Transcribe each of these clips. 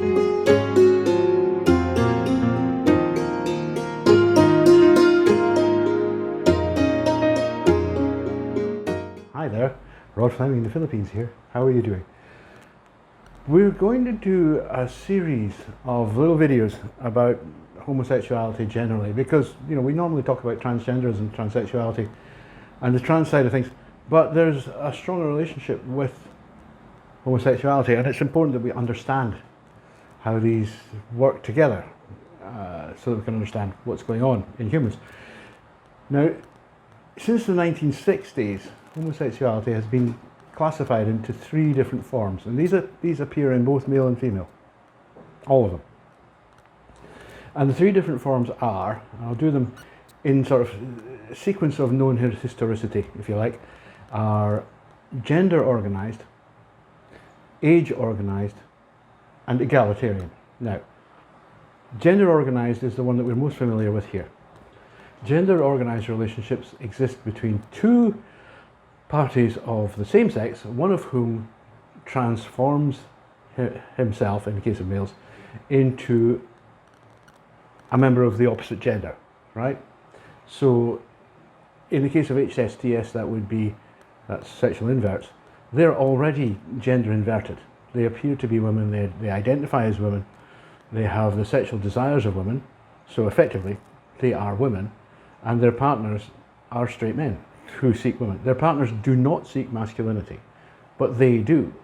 Hi there, Rod Fleming in the Philippines here. How are you doing? We're going to do a series of little videos about homosexuality generally, because we normally talk about transgenders and transsexuality and the trans side of things, but there's a stronger relationship with homosexuality, and it's important that we understand how these work together so that we can understand what's going on in humans. Now, since the 1960s, homosexuality has been classified into 3 different forms, and these appear in both male and female, all of them. And the 3 different forms are, I'll do them in sort of sequence of known historicity, if you like, are gender-organised, age-organised, and egalitarian. Now, gender-organised is the one that we're most familiar with here. Gender-organised relationships exist between 2 parties of the same sex, one of whom transforms himself, in the case of males, into a member of the opposite gender, right? So in the case of HSTS, that's sexual inverts. They're already gender inverted. They appear to be women, they identify as women, they have the sexual desires of women, so effectively they are women, and their partners are straight men who seek women. Their partners do not seek masculinity, but they do,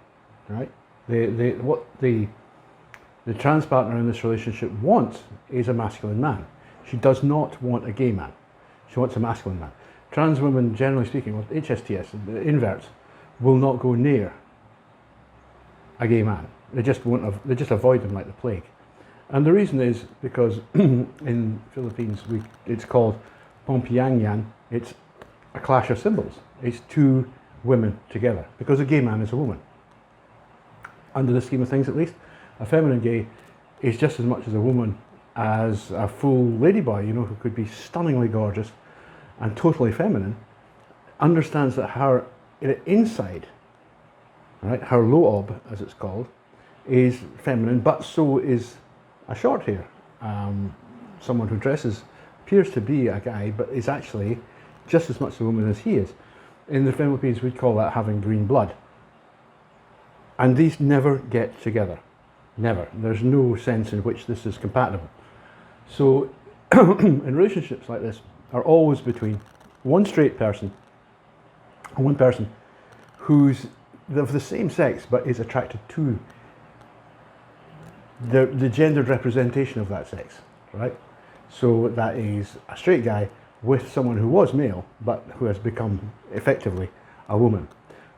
right? What the trans partner in this relationship wants is a masculine man. She does not want a gay man. She wants a masculine man. Trans women, generally speaking, with HSTS, the inverts, will not go near a gay man. They just avoid them like the plague. And the reason is because in Philippines it's called Pompyangyan. It's a clash of symbols. It's 2 women together, because a gay man is a woman. Under the scheme of things, at least, a feminine gay is just as much as a woman as a full ladyboy, who could be stunningly gorgeous and totally feminine, understands that her inside, right, her lobe, as it's called, is feminine, but so is a short hair. Someone who appears to be a guy, but is actually just as much a woman as he is. In the Philippines, we'd call that having green blood. And these never get together. Never. There's no sense in which this is compatible. So, in relationships like this, are always between one straight person and one person who's of the same sex but is attracted to the gendered representation of that sex, right? So that is a straight guy with someone who was male but who has become effectively a woman.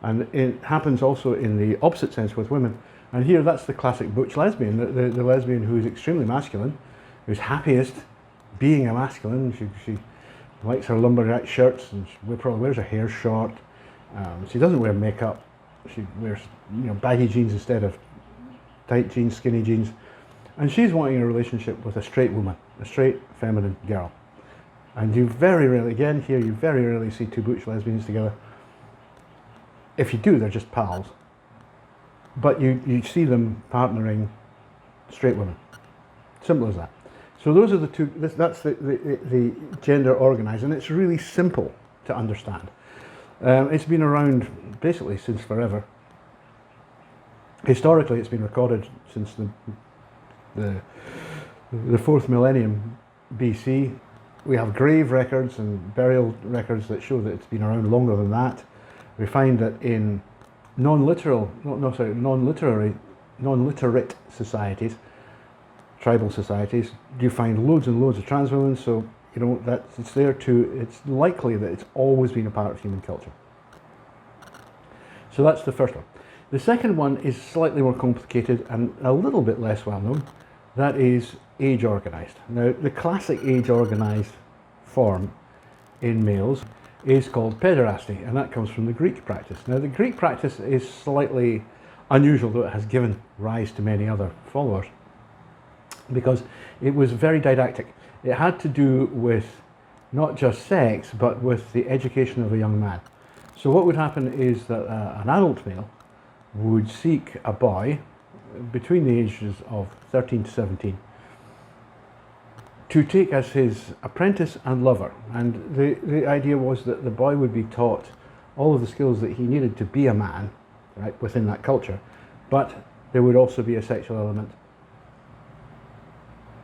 And it happens also in the opposite sense with women. And here that's the classic butch lesbian, the lesbian who is extremely masculine, who's happiest being a masculine. She likes her lumberjack shirts, and she probably wears her hair short. She doesn't wear makeup. She wears baggy jeans instead of tight jeans, skinny jeans. And she's wanting a relationship with a straight woman, a straight feminine girl. And you very rarely see 2 butch lesbians together. If you do, they're just pals. But you see them partnering straight women. Simple as that. So those are the 2, that's the gender organised, and it's really simple to understand. It's been around basically since forever. Historically, it's been recorded since the 4th millennium BC. We have grave records and burial records that show that it's been around longer than that. We find that in non-literate societies, tribal societies, you find loads and loads of trans women. So it's there too. It's likely that it's always been a part of human culture. So that's the first one. The second one is slightly more complicated and a little bit less well known. That is age-organised. Now, the classic age-organised form in males is called pederasty, and that comes from the Greek practice. Now, the Greek practice is slightly unusual, though it has given rise to many other followers, because it was very didactic. It had to do with not just sex, but with the education of a young man. So what would happen is that an adult male would seek a boy, between the ages of 13 to 17 to take as his apprentice and lover. And the idea was that the boy would be taught all of the skills that he needed to be a man, right, within that culture, but there would also be a sexual element,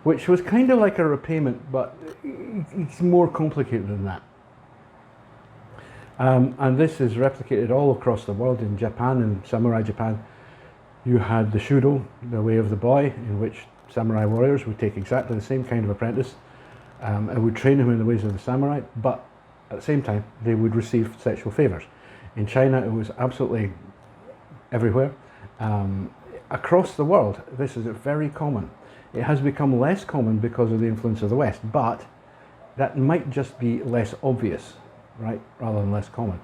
which was kind of like a repayment, but it's more complicated than that. And this is replicated all across the world. In Japan, in samurai Japan, you had the Shudo, the way of the boy, in which samurai warriors would take exactly the same kind of apprentice and would train him in the ways of the samurai, but at the same time they would receive sexual favours. In China it was absolutely everywhere. Across the world this is very common. It has become less common because of the influence of the West, but that might just be less obvious, right, rather than less common.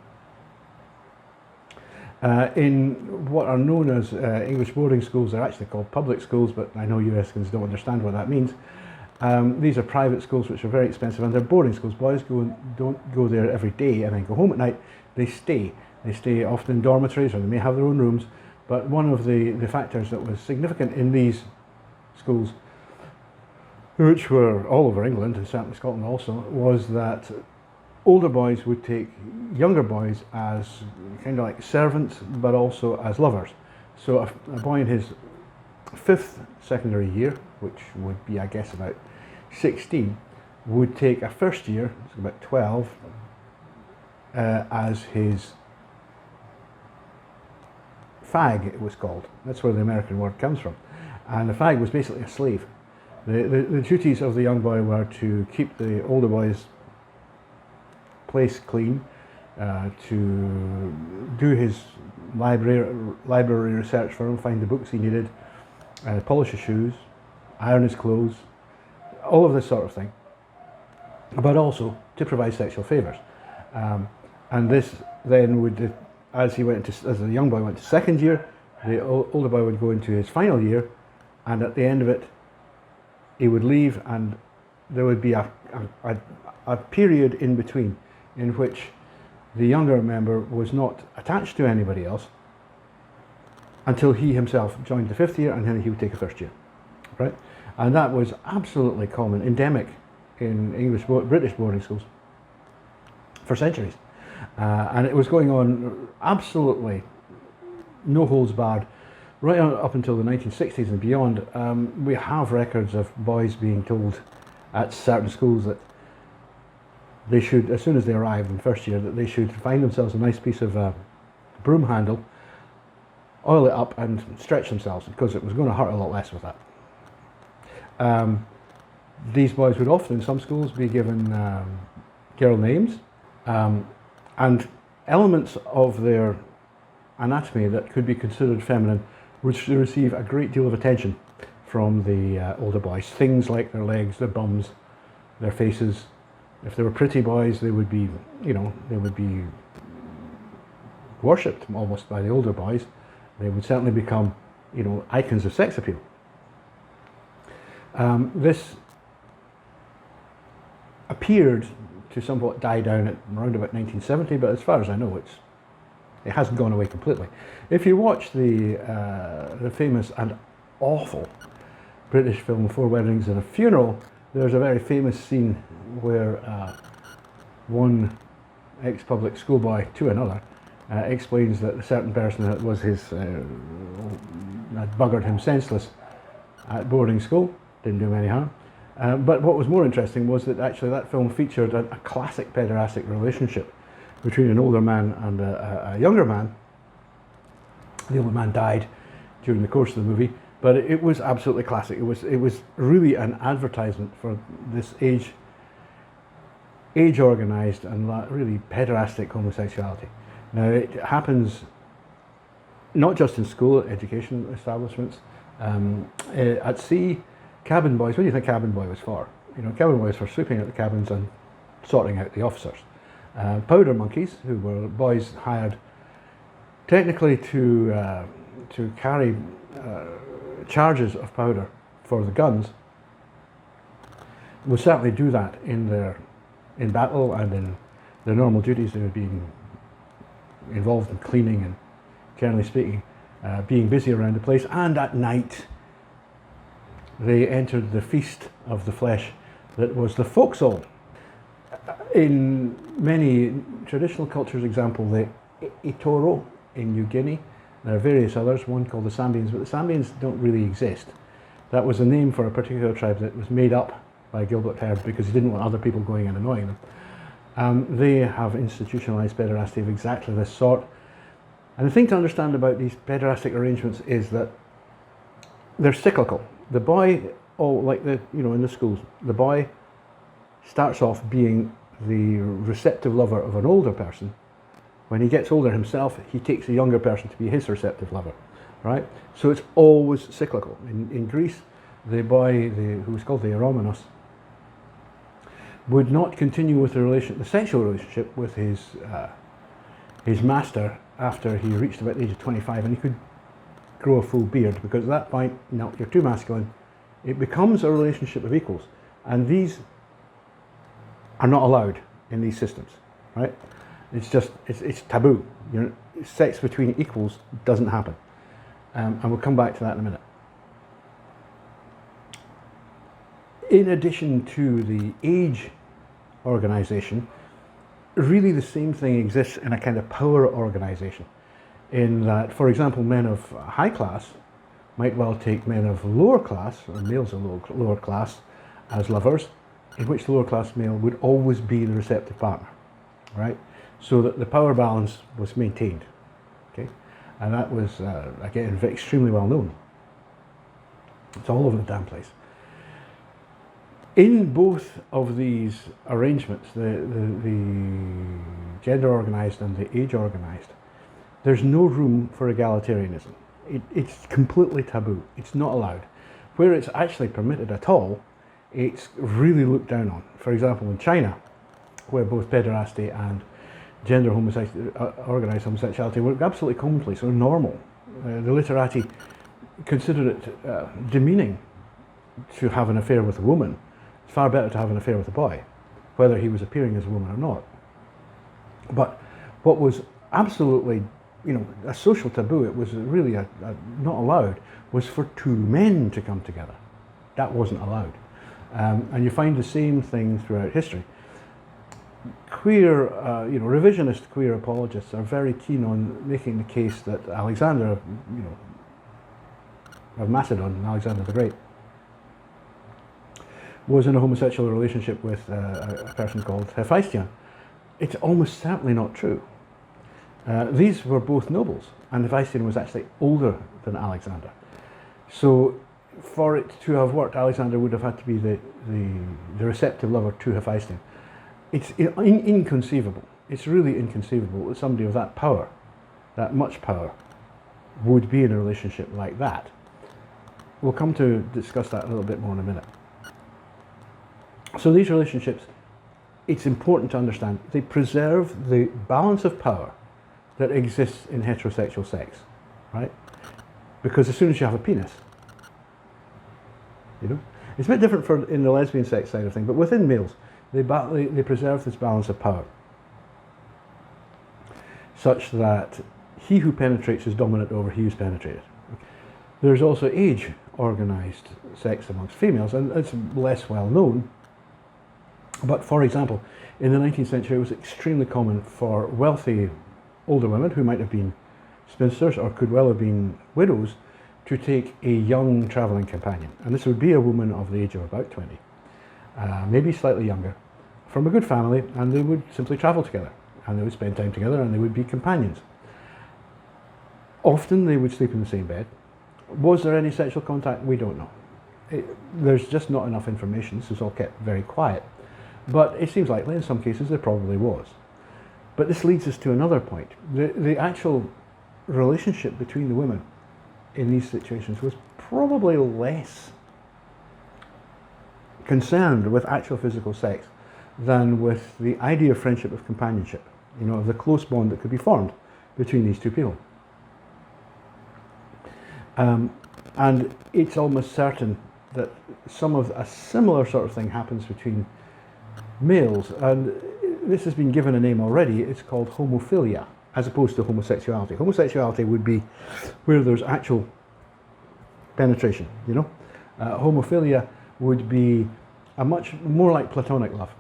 In what are known as English boarding schools, they're actually called public schools, but I know UScans don't understand what that means. These are private schools which are very expensive, and they're boarding schools. Boys don't go there every day and then go home at night. They stay. They stay often in dormitories, or they may have their own rooms. But one of the factors that was significant in these schools, which were all over England and certainly Scotland also, was that older boys would take younger boys as kind of like servants, but also as lovers. So a boy in his 5th secondary year, which would be, I guess, about 16, would take a first year, it's about 12, as his fag, it was called. That's where the American word comes from. And the fag was basically a slave. The duties of the young boy were to keep the older boy's place clean, to do his library research for him, find the books he needed, polish his shoes, iron his clothes, all of this sort of thing, but also to provide sexual favours. And this then would, as the young boy went to second year, the older boy would go into his final year, and at the end of it he would leave, and there would be a period in between in which the younger member was not attached to anybody else until he himself joined the 5th year, and then he would take a first year, right? And that was absolutely common, endemic in British boarding schools for centuries. And it was going on absolutely no holds barred right on up until the 1960s and beyond. We have records of boys being told at certain schools that they should, as soon as they arrived in first year, that they should find themselves a nice piece of broom handle, oil it up and stretch themselves, because it was going to hurt a lot less with that. These boys would often, in some schools, be given girl names, and elements of their anatomy that could be considered feminine would receive a great deal of attention from the older boys. Things like their legs, their bums, their faces. If they were pretty boys, they would be, they would be worshipped almost by the older boys. They would certainly become, icons of sex appeal. This appeared to somewhat die down at around about 1970, but as far as I know, it hasn't gone away completely. If you watch the famous and awful British film 4 Weddings and a Funeral, there's a very famous scene where one ex-public schoolboy to another explains that a certain person that was his had buggered him senseless at boarding school, didn't do him any harm. But what was more interesting was that actually that film featured a classic pederastic relationship between an older man and a younger man. The older man died during the course of the movie, but it was absolutely classic. It was really an advertisement for this age-organised and really pederastic homosexuality. Now it happens not just in school, education establishments, at sea. Cabin boys, what do you think cabin boy was for? Cabin boys for sweeping out the cabins and sorting out the officers. Powder monkeys, who were boys hired technically to carry charges of powder for the guns, would certainly do that in battle and in their normal duties. They would be involved in cleaning and, generally speaking, being busy around the place, and at night they entered the feast of the flesh that was the forecastle. In many traditional cultures, example, the Itoro in New Guinea, there are various others, one called the Sambians, but the Sambians don't really exist. That was a name for a particular tribe that was made up by Gilbert because he didn't want other people going and annoying them. They have institutionalized pederasty of exactly this sort. And the thing to understand about these pederastic arrangements is that they're cyclical. The boy, in the schools, the boy starts off being the receptive lover of an older person. When he gets older himself, he takes a younger person to be his receptive lover, right? So it's always cyclical. In Greece, the boy, who was called the eromenos, would not continue with the sexual relationship with his master after he reached about the age of 25, and he could grow a full beard, because at that point, no, you're too masculine. It becomes a relationship of equals, and these are not allowed in these systems, right? It's taboo. Sex between equals doesn't happen, and we'll come back to that in a minute. In addition to the age organization, really the same thing exists in a kind of power organization, in that, for example, men of high class might well take men of lower class, or males of lower class, as lovers, in which the lower class male would always be the receptive partner, right? So that the power balance was maintained, okay? And that was, again, extremely well known. It's all over the damn place. In both of these arrangements, the gender-organised and the age-organised, there's no room for egalitarianism. It's completely taboo. It's not allowed. Where it's actually permitted at all, it's really looked down on. For example, in China, where both pederasty and organised homosexuality were absolutely commonplace or normal. The literati considered it demeaning to have an affair with a woman. It's far better to have an affair with a boy, whether he was appearing as a woman or not. But what was absolutely, a social taboo, it was really not allowed, was for two men to come together. That wasn't allowed. And you find the same thing throughout history. Queer, revisionist queer apologists are very keen on making the case that Alexander, of Macedon, Alexander the Great, was in a homosexual relationship with a person called Hephaestion. It's almost certainly not true. These were both nobles, and Hephaestion was actually older than Alexander. So for it to have worked, Alexander would have had to be the receptive lover to Hephaestion. It's inconceivable. It's really inconceivable that somebody of that power, that much power, would be in a relationship like that. We'll come to discuss that a little bit more in a minute. So these relationships, it's important to understand, they preserve the balance of power that exists in heterosexual sex, right? Because as soon as you have a penis, it's a bit different in the lesbian sex side of things, but within males, they preserve this balance of power, such that he who penetrates is dominant over he who's penetrated. There's also age-organised sex amongst females, and it's less well known. But for example, in the 19th century, it was extremely common for wealthy older women who might have been spinsters or could well have been widows to take a young travelling companion. And this would be a woman of the age of about 20, maybe slightly younger, from a good family, and they would simply travel together, and they would spend time together, and they would be companions. Often they would sleep in the same bed. Was there any sexual contact? We don't know. There's just not enough information. This is all kept very quiet. But it seems likely in some cases there probably was. But this leads us to another point. The actual relationship between the women in these situations was probably less concerned with actual physical sex than with the idea of friendship, of companionship, of the close bond that could be formed between these two people. And it's almost certain that a similar sort of thing happens between males, and this has been given a name already. It's called homophilia. as opposed to homosexuality. Homosexuality would be where there's actual penetration, you know. Homophilia would be a much more like platonic love.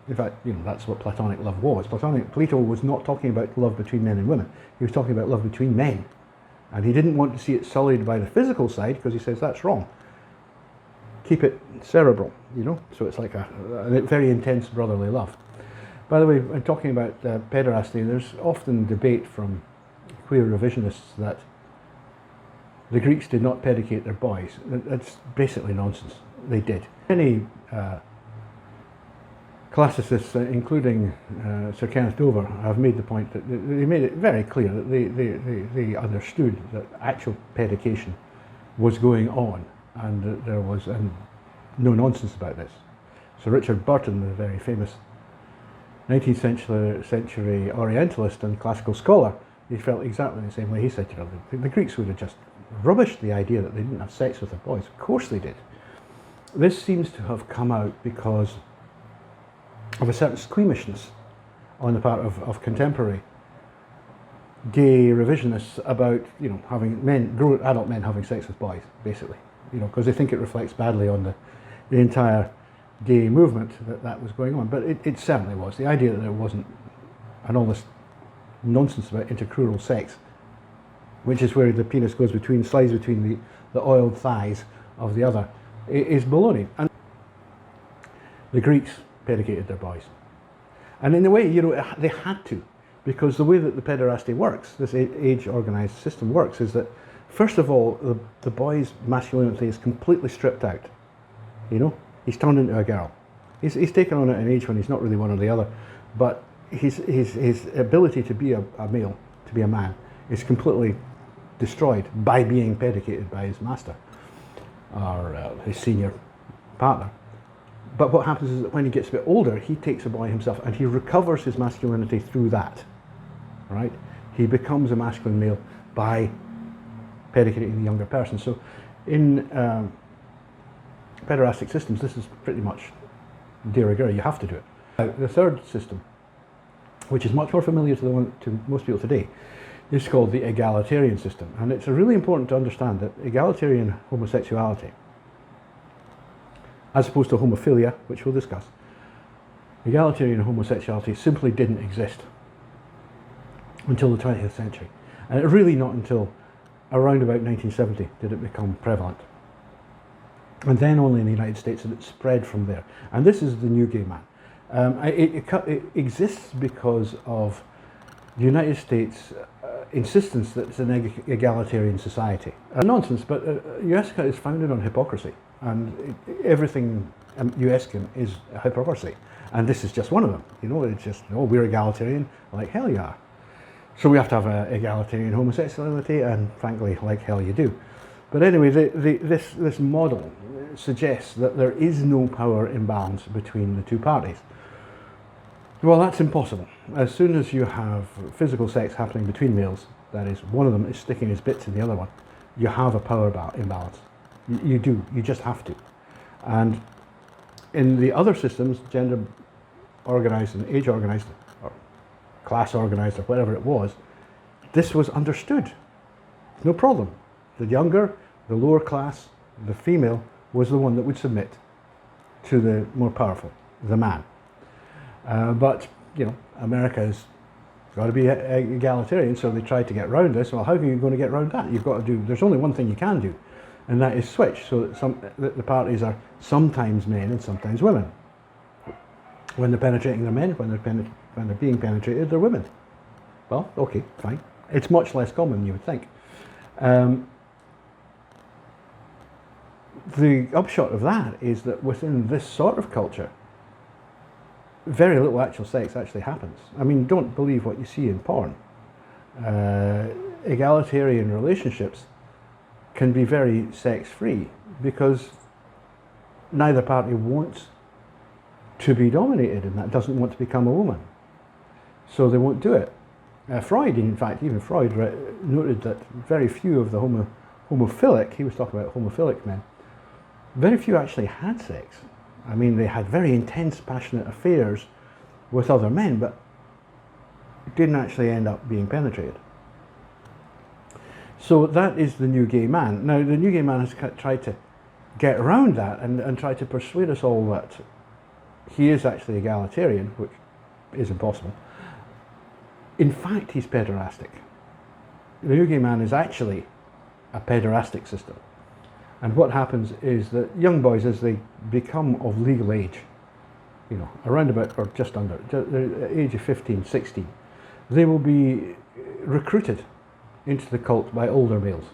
In fact, you know, that's what platonic love was. Plato was not talking about love between men and women. He was talking about love between men. And he didn't want to see it sullied by the physical side, because he says that's wrong. Keep it cerebral, you know. So it's like a very intense brotherly love. By the way, when talking about pederasty, there's often debate from queer revisionists that the Greeks did not pedicate their boys. That's basically nonsense. They did. Many classicists, including Sir Kenneth Dover, have made the point that they made it very clear that they understood that actual pedication was going on, and that there was no nonsense about this. So Richard Burton, the very famous 19th century Orientalist and classical scholar, he felt exactly the same way. He said, you know, the Greeks would have just rubbished the idea that they didn't have sex with their boys. Of course they did. This seems to have come out because of a certain squeamishness on the part of contemporary gay revisionists about, you know, having adult men having sex with boys, basically, you know, because they think it reflects badly on the entire gay movement that was going on. But it certainly was. The idea that there wasn't, and all this nonsense about intercrural sex, which is where the penis slides between the oiled thighs of the other, is baloney. And the Greeks pedicated their boys. And in a way, you know, they had to, because the way that the pederasty works, this age-organised system works, is that, first of all, the boy's masculinity is completely stripped out. You know, he's turned into a girl. He's taken on at an age when he's not really one or the other, but his ability to be a male, to be a man, is completely destroyed by being pedicated by his master or his senior partner. But what happens is that when he gets a bit older, he takes a boy himself and he recovers his masculinity through that, right? He becomes a masculine male by pedicating the younger person. So in pederastic systems, this is pretty much de rigueur. You have to do it. The third system, which is much more familiar to most people today, is called the egalitarian system. And it's really important to understand that egalitarian homosexuality, as opposed to homophilia, which we'll discuss, egalitarian homosexuality simply didn't exist until the 20th century. And really not until around about 1970 did it become prevalent. And then only in the United States did it spread from there. And this is the new gay man. It exists because of the United States insistence that it's an egalitarian society. Nonsense, but USCA is founded on hypocrisy. And everything USCAN is hypocrisy. And this is just one of them. You know, it's just, oh, we're egalitarian. Like, hell you are. So we have to have egalitarian homosexuality, and frankly, like hell you do. But anyway, this model suggests that there is no power imbalance between the two parties. Well, that's impossible. As soon as you have physical sex happening between males, that is, one of them is sticking his bits in the other one, you have a power imbalance. You do. You just have to. And in the other systems, gender-organised and age-organised, or class-organised, or whatever it was, this was understood. No problem. The younger, the lower class, the female, was the one that would submit to the more powerful, the man. But, you know, America's got to be egalitarian, so they tried to get around this. Well, how are you going to get around that? You've got to do, there's only one thing you can do, and that is switch, so that the parties are sometimes men and sometimes women. When they're penetrating, they're men. When they're being penetrated, they're women. Well, okay, fine. It's much less common than you would think. The upshot of that is that within this sort of culture, very little actual sex actually happens. I mean, don't believe what you see in porn. Egalitarian relationships can be very sex-free because neither party wants to be dominated, and that doesn't want to become a woman. So they won't do it. Freud, in fact, even Freud noted that very few of the homophilic, he was talking about homophilic men, very few actually had sex. I mean, they had very intense, passionate affairs with other men, but didn't actually end up being penetrated. So that is the new gay man. Now, the new gay man has tried to get around that and try to persuade us all that he is actually egalitarian, which is impossible. In fact, he's pederastic. The new gay man is actually a pederastic system. And what happens is that young boys, as they become of legal age, you know, around about or just under the age of 15, 16, they will be recruited into the cult by older males.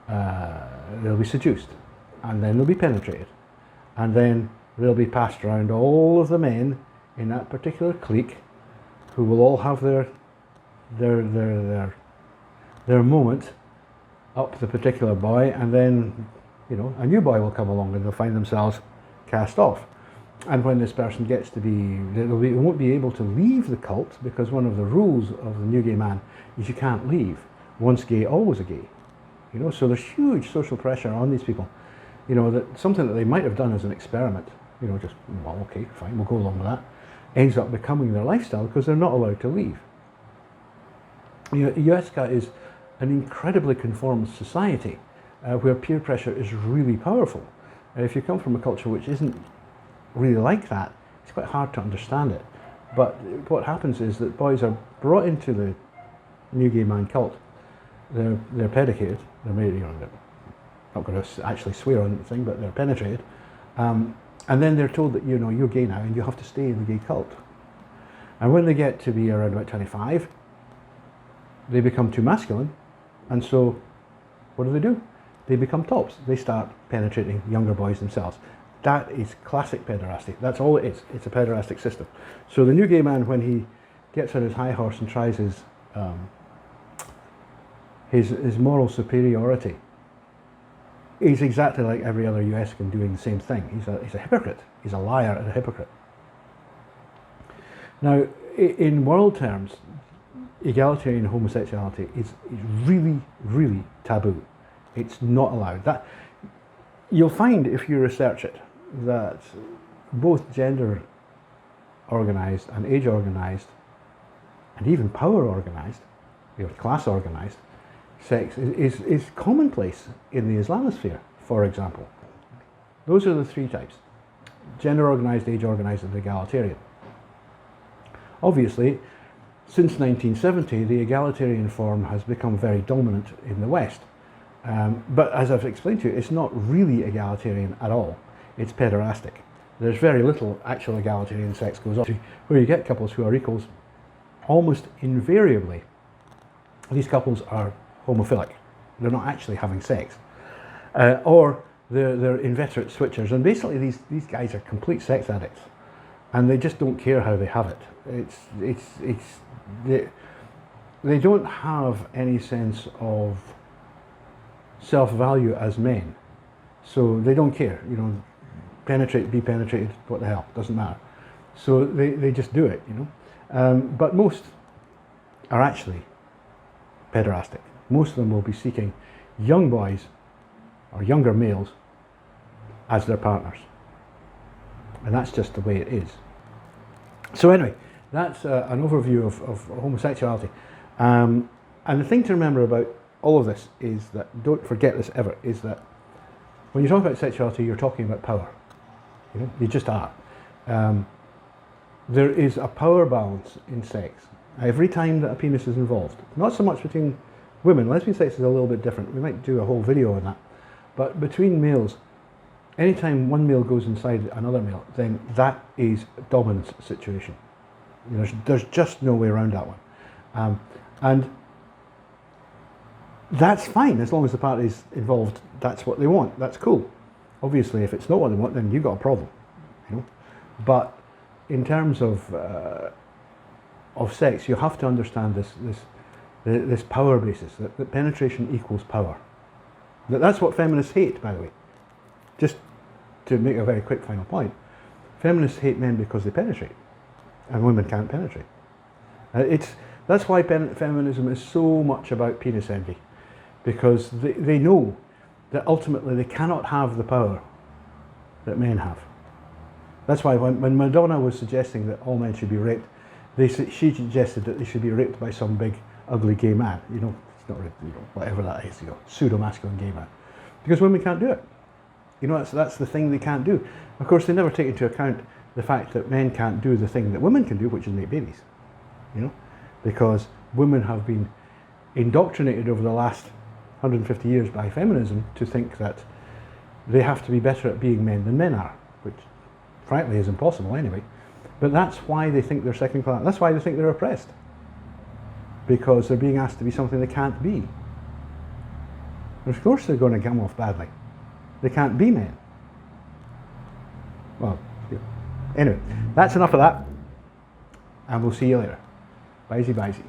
They'll be seduced, and then they'll be penetrated, and then they'll be passed around all of the men in that particular clique, who will all have their moment up the particular boy, and then, you know, a new boy will come along and they'll find themselves cast off. And when this person gets to be, they won't be able to leave the cult, because one of the rules of the new gay man is you can't leave. Once gay, always a gay. You know, so there's huge social pressure on these people. You know, that something that they might have done as an experiment, you know, just, well, okay, fine, we'll go along with that, ends up becoming their lifestyle because they're not allowed to leave. You know, USCA is an incredibly conformist society where peer pressure is really powerful. If you come from a culture which isn't really like that, it's quite hard to understand it. But what happens is that boys are brought into the new gay man cult. They're pedicated. They're made, you know, they're not going to actually swear on the thing, but they're penetrated. And then they're told that, you know, you're gay now and you have to stay in the gay cult. And when they get to be around about 25, they become too masculine, and so what do? They become tops. They start penetrating younger boys themselves. That is classic pederasty. That's all it is. It's a pederastic system. So the new gay man, when he gets on his high horse and tries his moral superiority, he's exactly like every other UScan doing the same thing. He's a hypocrite. He's a liar and a hypocrite. Now, in world terms, egalitarian homosexuality is really, really taboo. It's not allowed. That you'll find, if you research it, that both gender organised and age organised, and even power organised, you know, class organised, sex is commonplace in the Islamisphere, for example. Those are the three types: gender organised, age organised, and egalitarian. Obviously, since 1970, the egalitarian form has become very dominant in the West. But as I've explained to you, it's not really egalitarian at all. It's pederastic. There's very little actual egalitarian sex goes on. Where you get couples who are equals, almost invariably, these couples are homophilic. They're not actually having sex. Or they're inveterate switchers. And basically these guys are complete sex addicts. And they just don't care how they have it. They don't have any sense of self-value as men, so they don't care. You know, penetrate, be penetrated, what the hell, doesn't matter. So they just do it, you know. But most are actually pederastic. Most of them will be seeking young boys or younger males as their partners, and that's just the way it is. So anyway, that's an overview of homosexuality. And the thing to remember about all of this is that, don't forget this ever, is that when you talk about sexuality, you're talking about power. You know, you just are. There is a power balance in sex every time that a penis is involved. Not so much between women. Lesbian sex is a little bit different. We might do a whole video on that. But between males, anytime one male goes inside another male, then that is a dominance situation. You know, there's just no way around that one. And that's fine, as long as the parties involved, that's what they want. That's cool. Obviously, if it's not what they want, then you've got a problem. You know? But in terms of sex, you have to understand this power basis, that penetration equals power. That's what feminists hate, by the way. Just to make a very quick final point, feminists hate men because they penetrate, and women can't penetrate. That's why feminism is so much about penis envy, because they know that ultimately they cannot have the power that men have. That's why when Madonna was suggesting that all men should be raped, She suggested that they should be raped by some big, ugly gay man. It's not really, whatever that is, pseudo-masculine gay man. Because women can't do it. That's the thing they can't do. Of course, they never take into account the fact that men can't do the thing that women can do, which is make babies. Because women have been indoctrinated over the last 150 years by feminism to think that they have to be better at being men than men are, which frankly is impossible anyway. But that's why they think they're second class. That's why they think they're oppressed. Because they're being asked to be something they can't be. And of course they're going to come off badly. They can't be men. Well, yeah. Anyway, that's enough of that. And we'll see you later. Bye-zy, bye-zy.